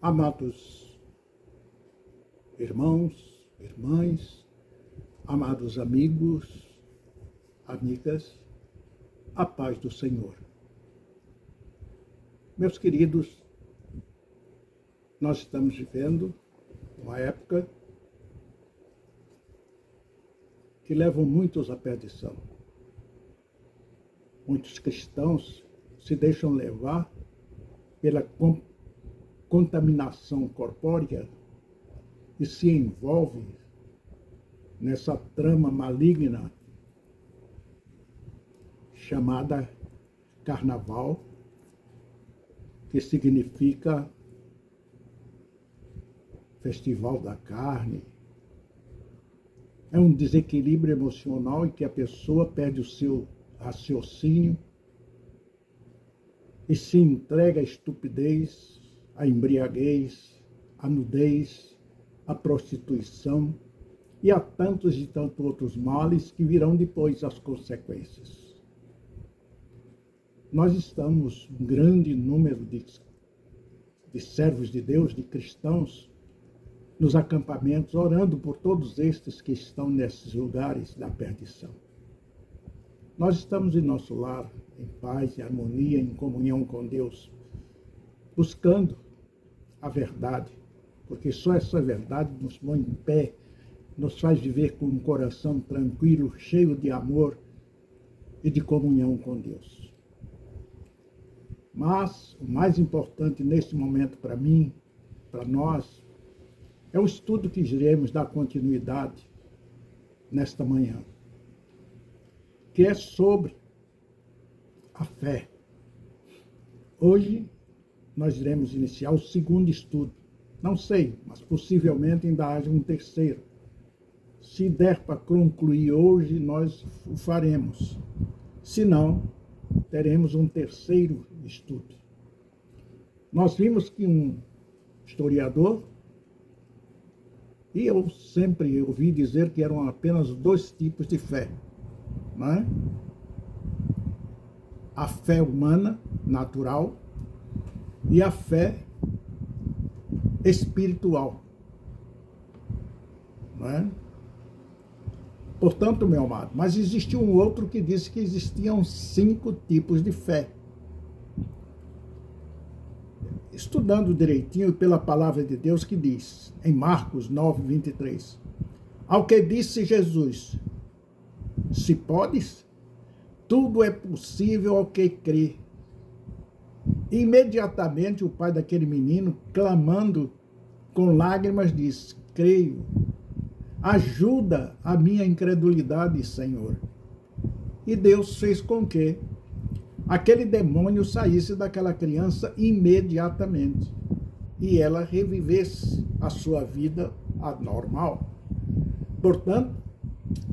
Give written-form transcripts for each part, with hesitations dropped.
Amados irmãos, irmãs, amados amigos, amigas, a paz do Senhor. Meus queridos, nós estamos vivendo uma época que leva muitos à perdição. Muitos cristãos se deixam levar pela contaminação corpórea e se envolvem nessa trama maligna chamada carnaval, que significa festival da carne. É um desequilíbrio emocional em que a pessoa perde o seu raciocínio e se entrega à estupidez, à embriaguez, à nudez, à prostituição e a tantos e tantos outros males que virão depois as consequências. Nós estamos, um grande número de servos de Deus, de cristãos, nos acampamentos, orando por todos estes que estão nesses lugares da perdição. Nós estamos em nosso lar, em paz, em harmonia, em comunhão com Deus, buscando a verdade, porque só essa verdade nos põe em pé, nos faz viver com um coração tranquilo, cheio de amor e de comunhão com Deus. Mas o mais importante nesse momento para mim, para nós, é o estudo que iremos dar continuidade nesta manhã, que é sobre a fé. Hoje nós iremos iniciar o segundo estudo. Não sei, mas possivelmente ainda haja um terceiro. Se der para concluir hoje, nós o faremos. Se não, teremos um terceiro estudo. Nós vimos que um historiador, e eu sempre ouvi dizer que eram apenas dois tipos de fé, não é? A fé humana, natural, e a fé espiritual, não é? Portanto, meu amado, mas existiu um outro que disse que existiam 5 tipos de fé. Estudando direitinho pela palavra de Deus que diz, em Marcos 9:23, ao que disse Jesus, se podes, tudo é possível ao que crê. Imediatamente o pai daquele menino, clamando com lágrimas, disse, creio, ajuda a minha incredulidade, Senhor. E Deus fez com que aquele demônio saísse daquela criança imediatamente e ela revivesse a sua vida anormal. Portanto,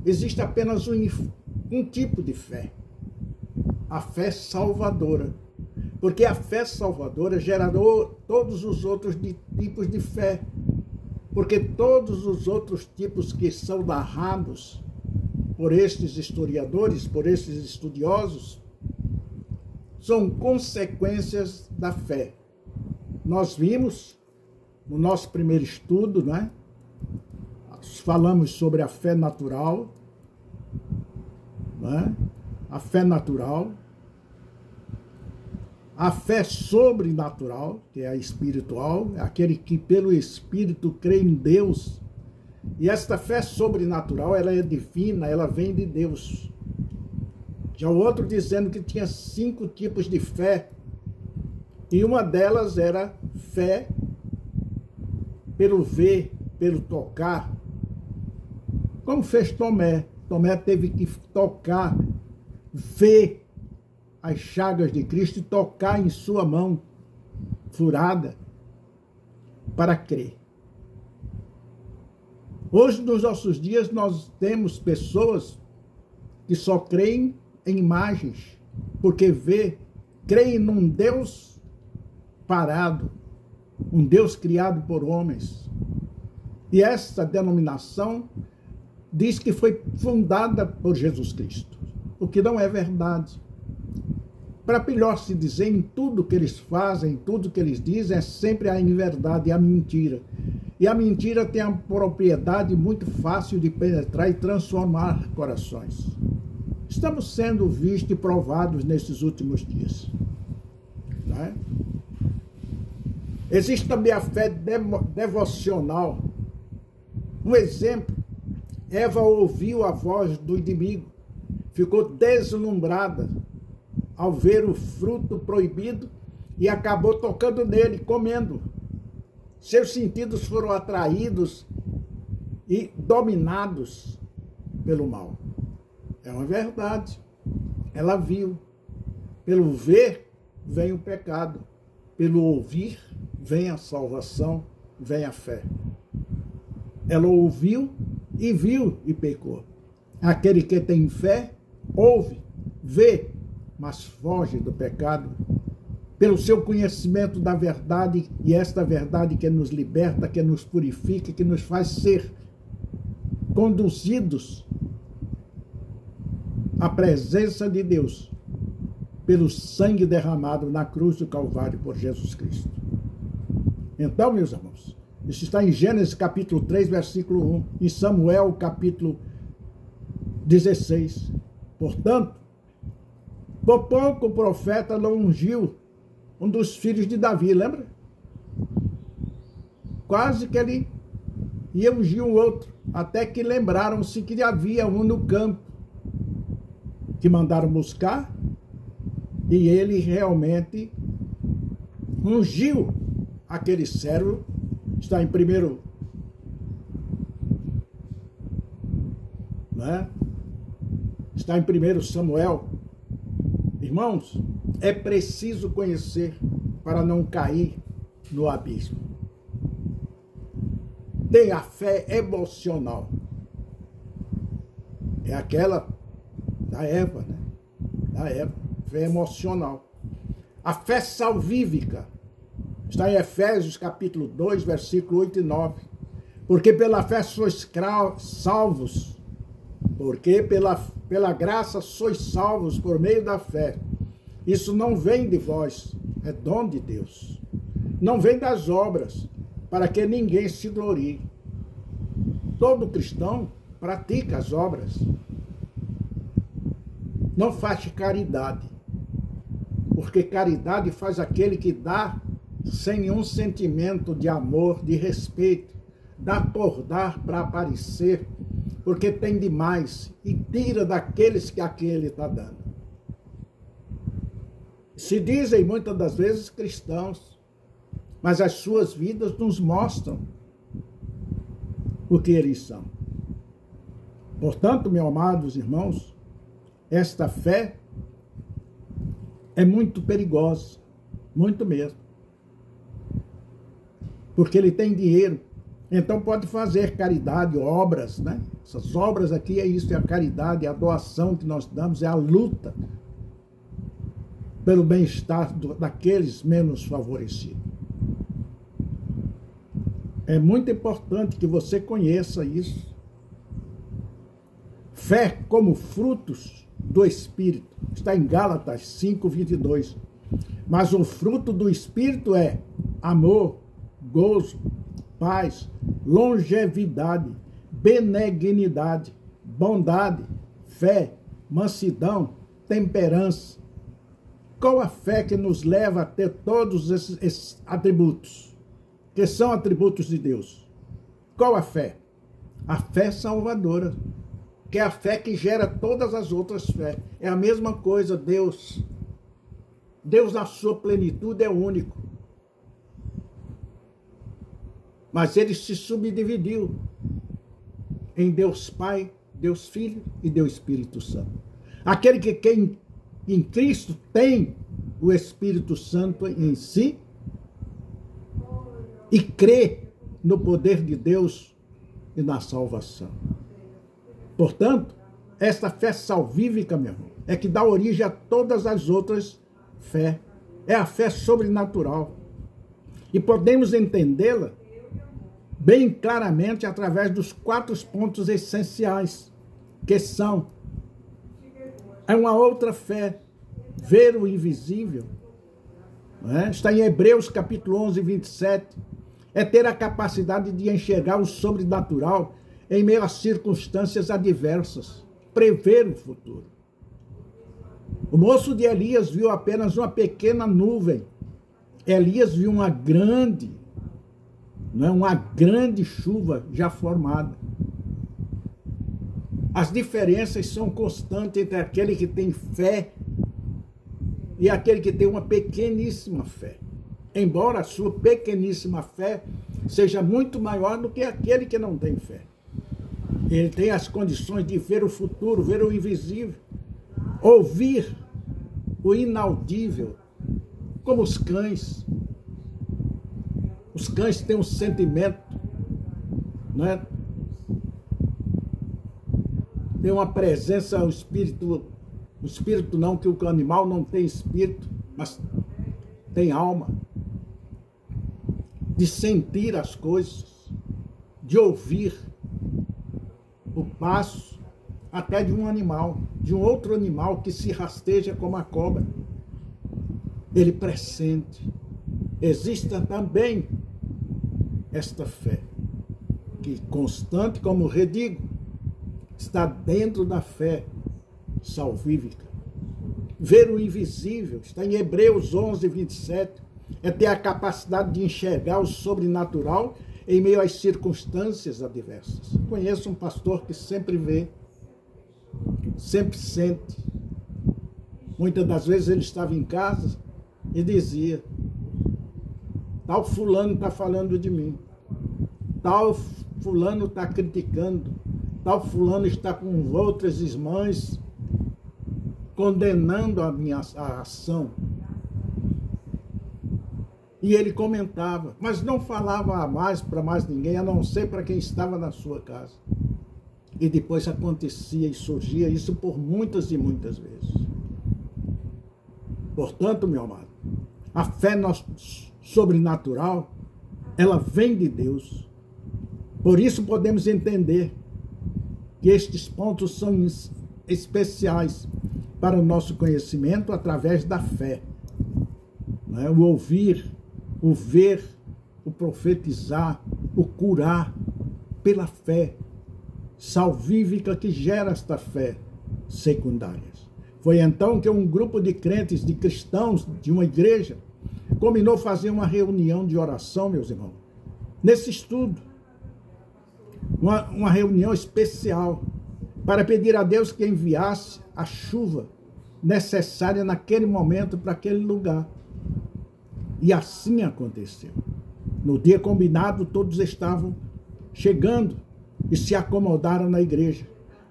existe apenas um tipo de fé, a fé salvadora, porque a fé salvadora gerou todos os outros tipos de fé, porque todos os outros tipos que são narrados por estes historiadores, por estes estudiosos, são consequências da fé. Nós vimos no nosso primeiro estudo, né? Falamos sobre a fé natural, né? A fé natural, a fé sobrenatural, que é a espiritual, é aquele que pelo Espírito crê em Deus. E esta fé sobrenatural, ela é divina, ela vem de Deus. Já o outro dizendo que tinha 5 tipos de fé, e uma delas era fé pelo ver, pelo tocar, como fez Tomé. Tomé teve que tocar, ver as chagas de Cristo e tocar em sua mão furada para crer. Hoje, nos nossos dias, nós temos pessoas que só creem em imagens, porque creem num Deus parado, um Deus criado por homens. E essa denominação diz que foi fundada por Jesus Cristo, o que não é verdade. para melhor se dizer, em tudo que eles fazem, em tudo que eles dizem, é sempre a inverdade, a mentira. E a mentira tem a propriedade muito fácil de penetrar e transformar corações. Estamos sendo vistos e provados nesses últimos dias. Não é? Existe também a fé devocional. Um exemplo, Eva ouviu a voz do inimigo, ficou deslumbrada ao ver o fruto proibido e acabou tocando nele, comendo. Seus sentidos foram atraídos e dominados pelo mal. É uma verdade. Ela viu. Pelo ver, vem o pecado. Pelo ouvir, vem a salvação, vem a fé. Ela ouviu e viu e pecou. Aquele que tem fé, ouve, vê, mas foge do pecado. Pelo seu conhecimento da verdade, e esta verdade que nos liberta, que nos purifica, que nos faz ser conduzidos à presença de Deus, pelo sangue derramado na cruz do Calvário por Jesus Cristo. Então, meus irmãos, isso está em Gênesis capítulo 3, versículo 1, em Samuel capítulo 16. Portanto, por pouco o profeta não ungiu um dos filhos de Davi, lembra? Quase que ele ia ungir um outro, até que lembraram-se que havia um no campo, que mandaram buscar, e ele realmente ungiu aquele servo. Está em primeiro, né? Está em 1 Samuel. Irmãos, é preciso conhecer para não cair no abismo. Tem a fé emocional. É aquela da Eva, né? Da Eva, fé emocional. A fé salvífica está em Efésios capítulo 2, versículo 8 e 9. Porque pela fé sois salvos, porque pela graça sois salvos por meio da fé. Isso não vem de vós, é dom de Deus. Não vem das obras, para que ninguém se glorie. Todo cristão pratica as obras. Não faz caridade, porque caridade faz aquele que dá sem nenhum sentimento de amor, de respeito, dá por dar para aparecer, porque tem demais e tira daqueles que aquele está dando. Se dizem muitas das vezes cristãos, mas as suas vidas nos mostram o que eles são. Portanto, meus amados irmãos, esta fé é muito perigosa, muito mesmo. Porque ele tem dinheiro, então pode fazer caridade, obras, né? Essas obras aqui é isso, é a caridade, é a doação que nós damos, é a luta pelo bem-estar daqueles menos favorecidos. É muito importante que você conheça isso. Fé como frutos do Espírito. Está em Gálatas 5:22. Mas o fruto do Espírito é amor, gozo, paz, longevidade, benignidade, bondade, fé, mansidão, temperança. Qual a fé que nos leva a ter todos esses atributos, que são atributos de Deus? Qual a fé? A fé salvadora, que é a fé que gera todas as outras fés. É a mesma coisa, Deus. Deus na sua plenitude é único. Mas ele se subdividiu em Deus Pai, Deus Filho e Deus Espírito Santo. Aquele que em Cristo tem o Espírito Santo em si e crê no poder de Deus e na salvação. Portanto, esta fé salvífica, meu irmão, é que dá origem a todas as outras fé. É a fé sobrenatural. E podemos entendê-la bem claramente através dos 4 pontos essenciais, que são: é uma outra fé, ver o invisível. Está em Hebreus capítulo 11, 27. É ter a capacidade de enxergar o sobrenatural em meio a circunstâncias adversas, prever o futuro. O moço de Elias viu apenas uma pequena nuvem. Elias viu uma grande chuva já formada. As diferenças são constantes entre aquele que tem fé e aquele que tem uma pequeníssima fé. Embora a sua pequeníssima fé seja muito maior do que aquele que não tem fé. Ele tem as condições de ver o futuro, ver o invisível, ouvir o inaudível, como os cães. Os cães têm um sentimento, né? Tem uma presença, o espírito não, que o animal não tem espírito, mas tem alma, de sentir as coisas, de ouvir o passo até de um animal, de um outro animal que se rasteja como a cobra. Ele pressente. Existe também esta fé, que constante, como redigo, está dentro da fé salvífica. Ver o invisível, está em Hebreus 11, 27, é ter a capacidade de enxergar o sobrenatural em meio às circunstâncias adversas. Conheço um pastor que sempre vê, sempre sente. Muitas das vezes ele estava em casa e dizia: tal fulano está falando de mim, tal fulano está criticando, tal fulano está com outras irmãs condenando a minha ação. E ele comentava, mas não falava mais para mais ninguém, a não ser para quem estava na sua casa. E depois acontecia e surgia isso por muitas e muitas vezes. Portanto, meu amado, a fé sobrenatural, ela vem de Deus. Por isso podemos entender que estes pontos são especiais para o nosso conhecimento através da fé. O ouvir, o ver, o profetizar, o curar pela fé salvífica que gera esta fé secundária. Foi então que um grupo de crentes, de cristãos, de uma igreja, combinou fazer uma reunião de oração, meus irmãos, nesse estudo. Uma reunião especial para pedir a Deus que enviasse a chuva necessária naquele momento para aquele lugar. E assim aconteceu. No dia combinado, todos estavam chegando e se acomodaram na igreja,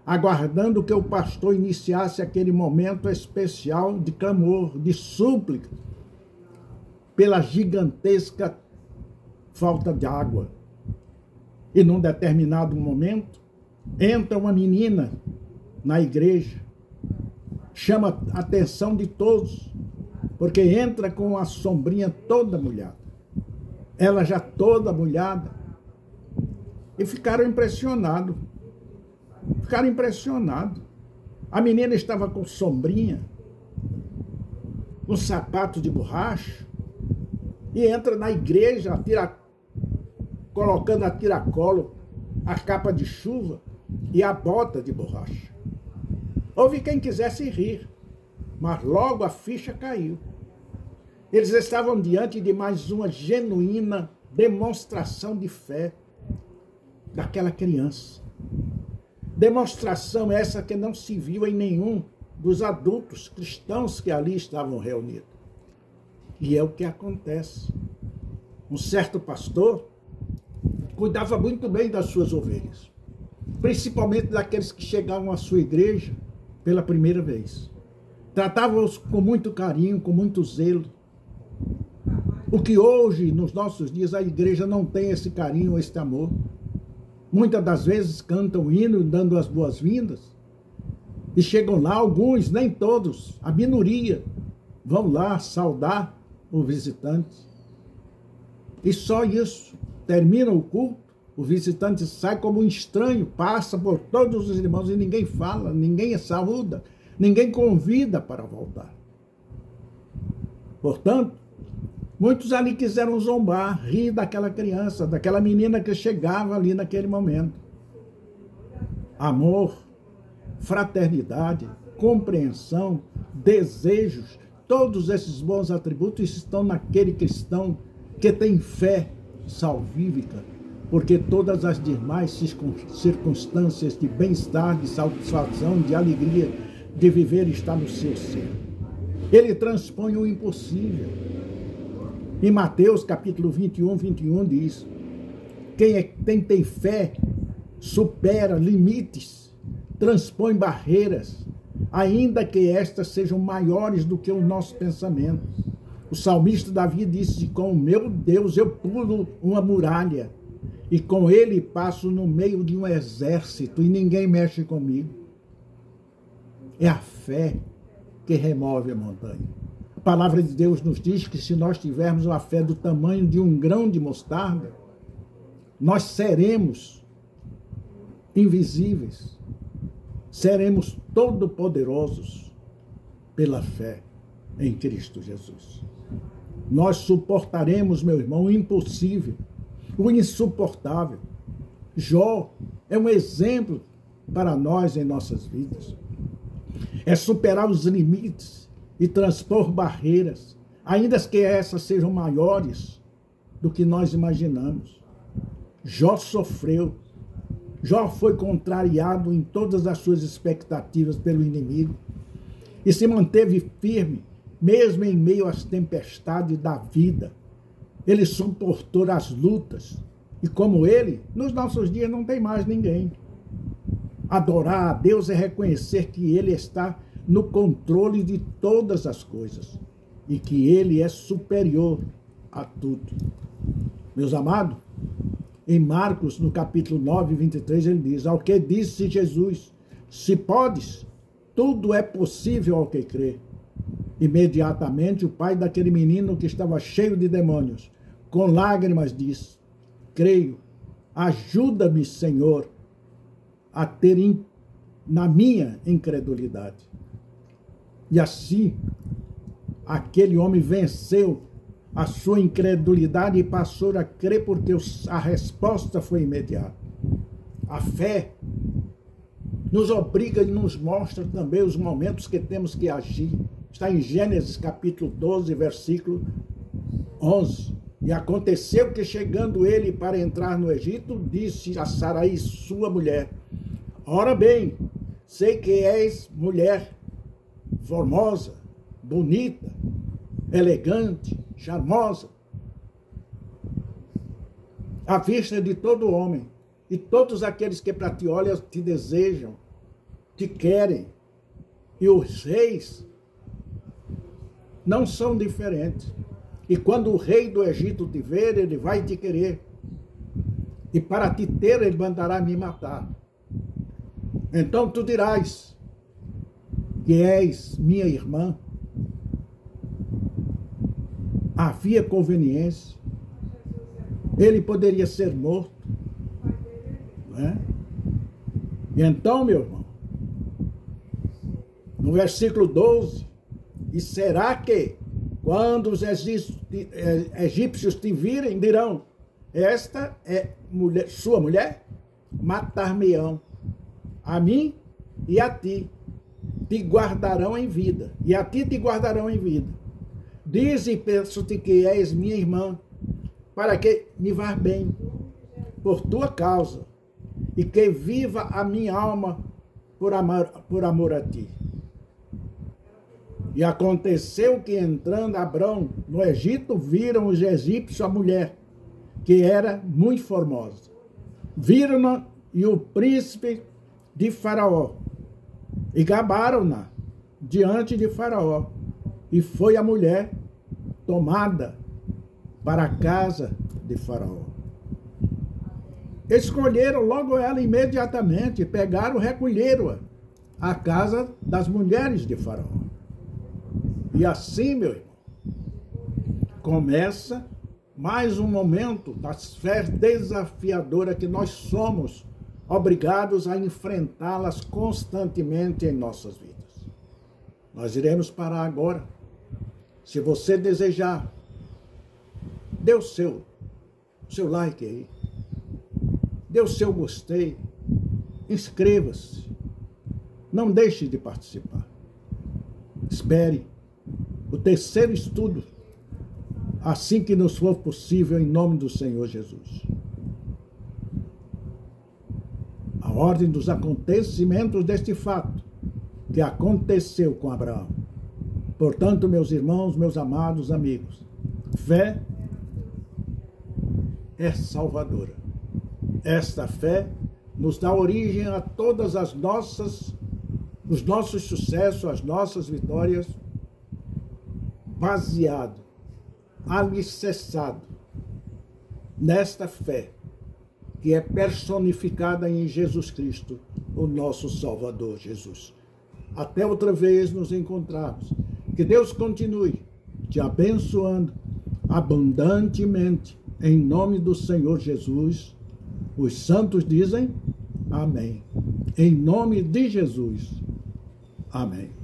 aguardando que o pastor iniciasse aquele momento especial de clamor, de súplica, pela gigantesca falta de água. E num determinado momento, entra uma menina na igreja, chama a atenção de todos, porque entra com a sombrinha toda molhada. Ela já toda molhada. E ficaram impressionados. A menina estava com sombrinha, um sapato de borracha, e entra na igreja, colocando a tiracolo, a capa de chuva e a bota de borracha. Houve quem quisesse rir, mas logo a ficha caiu. Eles estavam diante de mais uma genuína demonstração de fé daquela criança. Demonstração essa que não se viu em nenhum dos adultos cristãos que ali estavam reunidos. E é o que acontece. Um certo pastor cuidava muito bem das suas ovelhas, principalmente daqueles que chegavam à sua igreja pela primeira vez. Tratava-os com muito carinho, com muito zelo. O que hoje, nos nossos dias, a igreja não tem esse carinho, esse amor. Muitas das vezes cantam hino, dando as boas-vindas, e chegam lá, alguns, nem todos, a minoria, vão lá saudar o visitante. E só isso. Termina o culto, o visitante sai como um estranho, passa por todos os irmãos e ninguém fala, ninguém saúda, ninguém convida para voltar. Portanto, muitos ali quiseram zombar, rir daquela criança, daquela menina que chegava ali naquele momento. Amor, fraternidade, compreensão, desejos, todos esses bons atributos estão naquele cristão que tem fé salvífica, porque todas as demais circunstâncias de bem-estar, de satisfação, de alegria, de viver está no seu ser. Ele transpõe o impossível. Em Mateus capítulo 21 diz: quem tem fé supera limites, transpõe barreiras, ainda que estas sejam maiores do que o nosso pensamento. O salmista Davi disse: com o meu Deus eu pulo uma muralha, e com ele passo no meio de um exército, e ninguém mexe comigo. É a fé que remove a montanha. A palavra de Deus nos diz que se nós tivermos uma fé do tamanho de um grão de mostarda, nós seremos invisíveis, seremos todo-poderosos pela fé em Cristo Jesus. Nós suportaremos, meu irmão, o impossível, o insuportável. Jó é um exemplo para nós em nossas vidas. É superar os limites e transpor barreiras, ainda que essas sejam maiores do que nós imaginamos. Jó sofreu. Jó foi contrariado em todas as suas expectativas pelo inimigo e se manteve firme, mesmo em meio às tempestades da vida. Ele suportou as lutas e, como ele, nos nossos dias não tem mais ninguém. Adorar a Deus é reconhecer que Ele está no controle de todas as coisas e que Ele é superior a tudo. Meus amados, em Marcos, no capítulo 9, 23, ele diz: ao que disse Jesus, se podes, tudo é possível ao que crê. Imediatamente o pai daquele menino que estava cheio de demônios, com lágrimas, disse: creio, ajuda-me, Senhor, a ter na minha incredulidade. E assim, aquele homem venceu a sua incredulidade e passou a crer, porque a resposta foi imediata. A fé nos obriga e nos mostra também os momentos que temos que agir. Está em Gênesis capítulo 12, versículo 11. E aconteceu que, chegando ele para entrar no Egito, disse a Sarai, sua mulher: ora bem, sei que és mulher formosa, bonita, elegante, charmosa, à vista de todo homem, e todos aqueles que para ti olham te desejam, te querem, e os reis não são diferentes. E quando o rei do Egito te ver, ele vai te querer, e para te ter ele mandará me matar. Então tu dirás que és minha irmã. Havia conveniência, ele poderia ser morto, não é? E então, meu irmão, no versículo 12, e será que, quando os egípcios te virem, dirão: esta é sua mulher? Matar-me-ão, a mim e a ti, te guardarão em vida, e a ti te guardarão em vida. Diz e penso-te que és minha irmã, para que me vá bem por tua causa, e que viva a minha alma por amor a ti. E aconteceu que, entrando Abrão no Egito, viram os egípcios a mulher, que era muito formosa. Viram-na e o príncipe de Faraó, e gabaram-na diante de Faraó. E foi a mulher tomada para a casa de Faraó. Escolheram logo ela imediatamente, pegaram, recolheram-a à casa das mulheres de Faraó. E assim, meu irmão, começa mais um momento da fé desafiadora que nós somos obrigados a enfrentá-las constantemente em nossas vidas. Nós iremos parar agora Se você desejar, dê o seu like aí. Dê o seu gostei. Inscreva-se. Não deixe de participar. Espere o terceiro estudo, assim que nos for possível, em nome do Senhor Jesus. A ordem dos acontecimentos deste fato que aconteceu com Abraão. Portanto, meus irmãos, meus amados amigos, fé é salvadora. Esta fé nos dá origem a todas os nossos sucessos, as nossas vitórias, baseado, alicerçado nesta fé que é personificada em Jesus Cristo, o nosso Salvador Jesus. Até outra vez nos encontrarmos. Que Deus continue te abençoando abundantemente, em nome do Senhor Jesus. Os santos dizem amém. Em nome de Jesus. Amém.